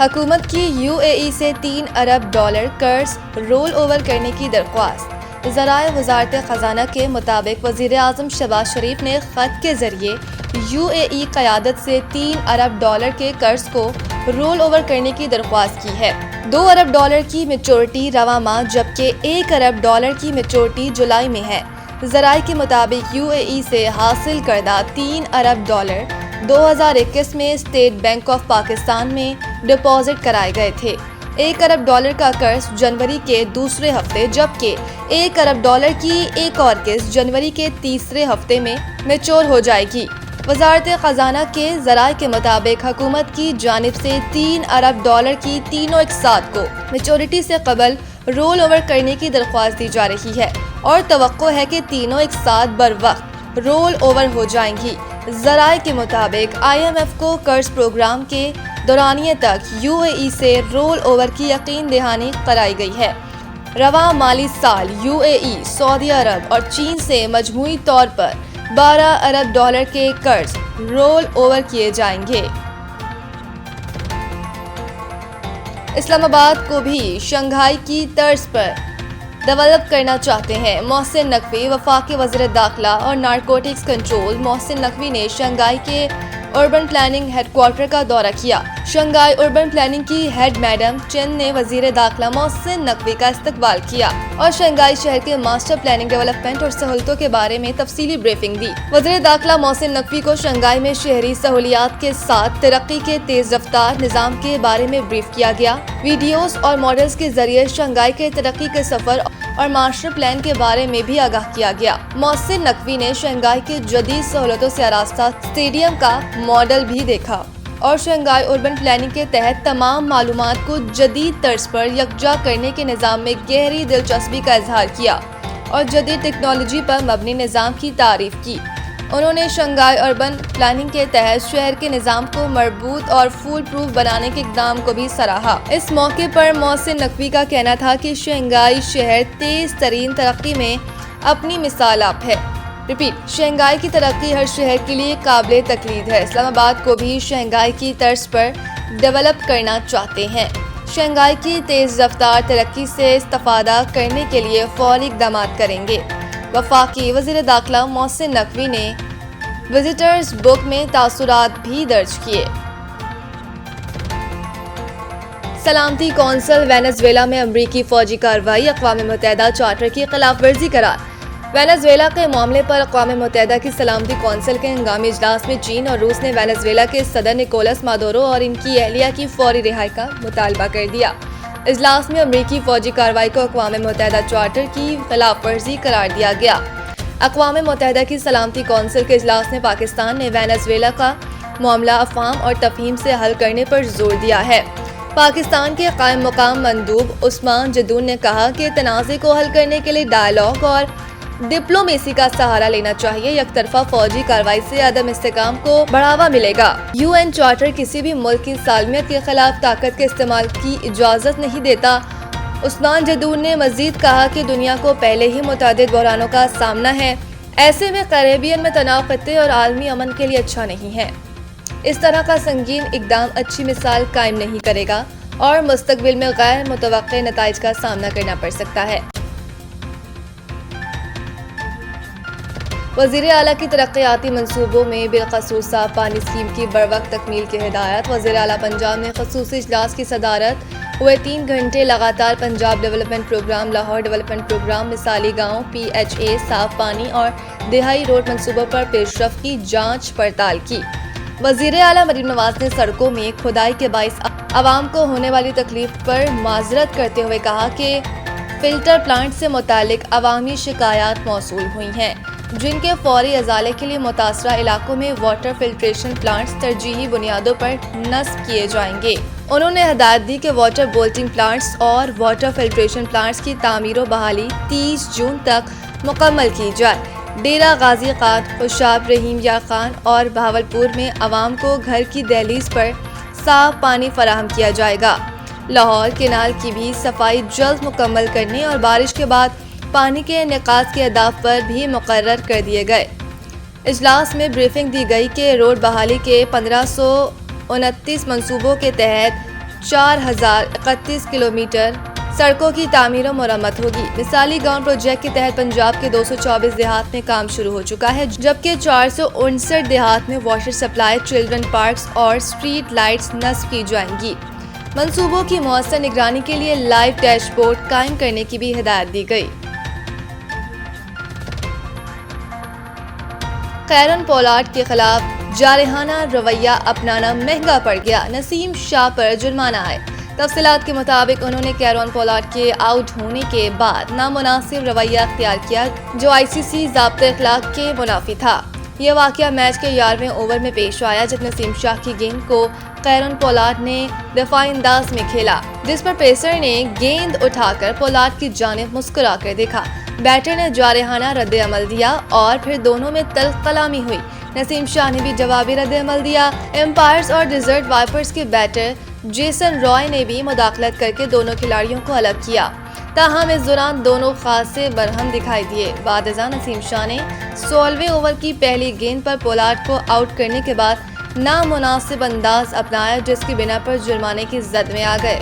حکومت کی UAE سے $3 ارب قرض رول اوور کرنے کی درخواست۔ ذرائع وزارت خزانہ کے مطابق وزیر اعظم شہباز شریف نے خط کے ذریعے UAE قیادت سے $3 ارب کے قرض کو رول اوور کرنے کی درخواست کی ہے۔ $2 ارب کی میچورٹی رواں ماہ جبکہ $1 ارب کی میچورٹی جولائی میں ہے۔ ذرائع کے مطابق UAE سے حاصل کردہ $3 ارب 2021 میں اسٹیٹ بینک آف پاکستان میں ڈپازٹ کرائے گئے تھے۔ $1 ارب کا قرض جنوری کے دوسرے ہفتے جبکہ $1 ارب کی ایک اور قسط جنوری کے تیسرے ہفتے میں میچور ہو جائے گی۔ وزارت خزانہ کے ذرائع کے مطابق حکومت کی جانب سے $3 ارب کی تینوں اقساط کو میچورٹی سے قبل رول اوور کرنے کی درخواست دی جا رہی ہے اور توقع ہے کہ تینوں اقساط بروقت رول اوور ہو جائیں گی۔ ذرائع کے مطابق IMF کو قرض پروگرام کے دورانیے تک UAE سے رول اوور کی یقین دہانی کرائی گئی ہے۔ رواں مالی سال UAE، سعودی عرب اور چین سے مجموعی طور پر $12 ارب کے قرض رول اوور کیے جائیں گے۔ اسلام آباد کو بھی شنگھائی کی طرز پر ڈیولپ کرنا چاہتے ہیں۔ محسن نقوی۔ وفاقی وزیر داخلہ اور نارکوٹکس کنٹرول محسن نقوی نے شنگھائی کے اربن پلاننگ ہیڈ کوارٹر کا دورہ کیا۔ شنگھائی اربن پلاننگ کی ہیڈ میڈم چن نے وزیر داخلہ محسن نقوی کا استقبال کیا اور شنگھائی شہر کے ماسٹر پلاننگ ڈیولپمنٹ اور سہولتوں کے بارے میں تفصیلی بریفنگ دی۔ وزیر داخلہ محسن نقوی کو شنگھائی میں شہری سہولیات کے ساتھ ترقی کے تیز رفتار نظام کے بارے میں بریف کیا گیا۔ ویڈیوز اور ماڈلز کے ذریعے شنگھائی کے ترقی کے سفر اور ماسٹر پلان کے بارے میں بھی آگاہ کیا گیا۔ محسن نقوی نے شنگھائی کے جدید سہولتوں سے آراستہ اسٹیڈیم کا ماڈل بھی دیکھا اور شنگھائی اربن پلاننگ کے تحت تمام معلومات کو جدید طرز پر یکجا کرنے کے نظام میں گہری دلچسپی کا اظہار کیا اور جدید ٹیکنالوجی پر مبنی نظام کی تعریف کی۔ انہوں نے شنگھائی اربن پلاننگ کے تحت شہر کے نظام کو مربوط اور فول پروف بنانے کے اقدام کو بھی سراہا۔ اس موقع پر محسن نقوی کا کہنا تھا کہ شنگھائی شہر تیز ترین ترقی میں اپنی مثال آپ ہے۔ شنگھائی کی ترقی ہر شہر کے لیے قابل تقلید ہے۔ اسلام آباد کو بھی شنگھائی کی طرز پر ڈیولپ کرنا چاہتے ہیں۔ شنگھائی کی تیز رفتار ترقی سے استفادہ کرنے کے لیے فوری اقدامات کریں گے۔ وفاقی وزیر داخلہ محسن نقوی نے وزٹرز بک میں تاثرات بھی درج کیے۔ سلامتی کونسل وینزویلا میں امریکی فوجی کارروائی، اقوام متحدہ چارٹر کی خلاف ورزی قرار۔ وینزویلا کے معاملے پر اقوام متحدہ کی سلامتی کونسل کے ہنگامی اجلاس میں چین اور روس نے وینزویلا کے صدر نکولس مادورو اور ان کی اہلیہ کی فوری رہائی کا مطالبہ کر دیا۔ اجلاس میں امریکی فوجی کارروائی کو اقوام متحدہ چارٹر کی خلاف ورزی قرار دیا گیا۔ اقوام متحدہ کی سلامتی کونسل کے اجلاس میں پاکستان نے وینزویلا کا معاملہ افہام اور تفہیم سے حل کرنے پر زور دیا ہے۔ پاکستان کے قائم مقام مندوب عثمان جدون نے کہا کہ تنازع کو حل کرنے کے لیے ڈائیلاگ اور ڈپلومیسی کا سہارا لینا چاہیے۔ یک طرفہ فوجی کارروائی سے عدم استحکام کو بڑھاوا ملے گا۔ UN چارٹر کسی بھی ملک کی سالمیت کے خلاف طاقت کے استعمال کی اجازت نہیں دیتا۔ عثمان جدون نے مزید کہا کہ دنیا کو پہلے ہی متعدد بحرانوں کا سامنا ہے، ایسے میں کیریبین میں تناؤ خطے اور عالمی امن کے لیے اچھا نہیں ہے۔ اس طرح کا سنگین اقدام اچھی مثال قائم نہیں کرے گا اور مستقبل میں غیر متوقع نتائج کا سامنا کرنا پڑ سکتا ہے۔ وزیر اعلیٰ کی ترقیاتی منصوبوں میں بالخصوص صاف پانی اسکیم کی بروقت تکمیل کی ہدایت۔ وزیر اعلیٰ پنجاب نے خصوصی اجلاس کی صدارت ہوئے 3 گھنٹے لگاتار Punjab development programme, Lahore development programme, مثالی گاؤں PHA، صاف پانی اور دہائی روڈ منصوبوں پر پیش رفت کی جانچ پڑتال کی۔ وزیر اعلیٰ مریم نواز نے سڑکوں میں کھدائی کے باعث عوام کو ہونے والی تکلیف پر معذرت کرتے ہوئے کہا کہ فلٹر پلانٹ سے متعلق عوامی شکایات موصول ہوئی ہیں، جن کے فوری ازالے کے لیے متاثرہ علاقوں میں واٹر فلٹریشن پلانٹس ترجیحی بنیادوں پر نصب کیے جائیں گے۔ انہوں نے ہدایت دی کہ واٹر بولٹنگ پلانٹس اور واٹر فلٹریشن پلانٹس کی تعمیر و بحالی 30 جون تک مکمل کی جائے۔ ڈیرہ غازی خان، خوشاب رحیم یار خان اور بہاولپور میں عوام کو گھر کی دہلیز پر صاف پانی فراہم کیا جائے گا۔ لاہور کینال کی بھی صفائی جلد مکمل کرنے اور بارش کے بعد پانی کے انعقاد کے اہداف پر بھی مقرر کر دیے گئے۔ اجلاس میں بریفنگ دی گئی کہ روڈ بحالی کے 1529 منصوبوں کے تحت 4031 کلومیٹر سڑکوں کی تعمیر و مرمت ہوگی۔ مثالی گاؤں پروجیکٹ کے تحت پنجاب کے 224 دیہات میں کام شروع ہو چکا ہے، جبکہ 459 دیہات میں واٹر سپلائی، چلڈرن پارکس اور اسٹریٹ لائٹس نصب کی جائیں گی۔ منصوبوں کی مؤثر نگرانی کے لیے لائیو ڈیش بورڈ قائم کرنے کی بھی ہدایت دی گئی۔ خیرن پولارڈ کے خلاف جارحانہ رویہ اپنانا مہنگا پڑ گیا، نسیم شاہ پر جرمانہ عائد۔ تفصیلات کے مطابق انہوں نے کیرون پولارڈ کے آؤٹ ہونے کے بعد نامناسب رویہ اختیار کیا جو ICC ضابطۂ اخلاق کے منافی تھا۔ یہ واقعہ میچ کے 11ویں اوور میں پیش آیا جب نسیم شاہ کی گیند کو کیرون پولارڈ نے دفاعی انداز میں کھیلا، جس پر پیسر نے گیند اٹھا کر پولارڈ کی جانب مسکرا کر دیکھا۔ بیٹر نے جارحانہ رد عمل دیا اور پھر دونوں میں تلخ کلامی ہوئی۔ نسیم شاہ نے بھی جوابی رد عمل دیا۔ امپائرز اور ڈیزرٹ وائپرز کے بیٹر جیسن رائے نے بھی مداخلت کر کے دونوں کھلاڑیوں کو الگ کیا، تاہم اس دوران دونوں خاصے برہم دکھائی دیے۔ بعد ازاں نسیم شاہ نے 16ویں اوور کی پہلی گیند پر پولارڈ کو آؤٹ کرنے کے بعد نامناسب انداز اپنایا، جس کی بنا پر جرمانے کی زد میں آ گئے۔